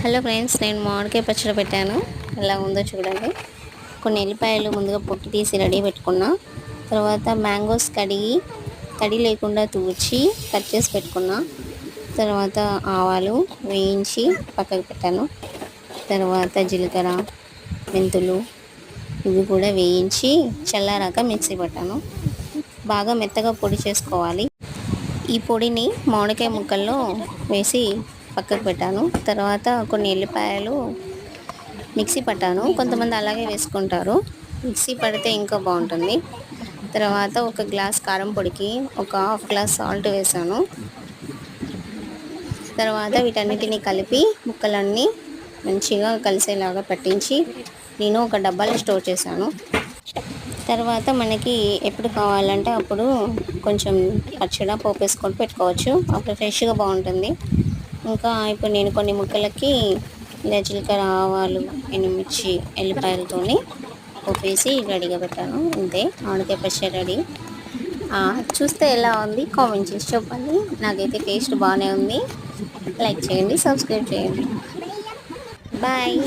Hello friends, నేను మామిడికాయ పచ్చడి పెట్టాను. ఎలా ఉందో చూడండి. కొన్ని ఎల్లిపాయలు ముందుగా పొట్టు తీసి రెడీ పెట్టుకున్నా. తర్వాత మ్యాంగోస్ కడిగి తడి లేకుండా తూర్చి కట్ చేసి పెట్టుకున్నా. తర్వాత ఆవాలు వేయించి పక్కకు పెట్టాను. తర్వాత జీలకర్ర, మెంతులు ఇవి కూడా వేయించి చల్లారాక మిక్సీ పట్టాను. బాగా మెత్తగా పొడి చేసుకోవాలి. ఈ పొడిని మామిడికాయ ముక్కల్లో వేసి పక్కకు పెట్టాను. తర్వాత కొన్ని ఎల్లిపాయలు మిక్సీ పట్టాను. కొంతమంది అలాగే వేసుకుంటారు. మిక్సీ పడితే ఇంకా బాగుంటుంది. తర్వాత ఒక గ్లాస్ కారం పొడికి ఒక హాఫ్ గ్లాస్ సాల్ట్ వేసాను. తర్వాత వీటన్నిటిని కలిపి ముక్కలన్నీ మంచిగా కలిసేలాగా పట్టించి నేను ఒక డబ్బాలో స్టోర్ చేశాను. తర్వాత మనకి ఎప్పుడు కావాలంటే అప్పుడు కొంచెం పచ్చడి పోపు వేసుకొని పెట్టుకోవచ్చు. అప్పుడు ఫ్రెష్గా బాగుంటుంది. ఇంకా ఇప్పుడు నేను కొన్ని ముక్కలకి ఇలా జీలకర్ర, ఆవాలు, ఎండుమిర్చి, ఎల్లిపాయలతోని పోపేసి రెడీగా పెట్టాను. అంతే, మామిడికాయ పచ్చడి రెడీ. చూస్తే ఎలా ఉంది కామెంట్ చేసి చెప్పండి. నాకైతే టేస్ట్ బాగానే ఉంది. లైక్ చేయండి, సబ్స్క్రైబ్ చేయండి. బాయ్.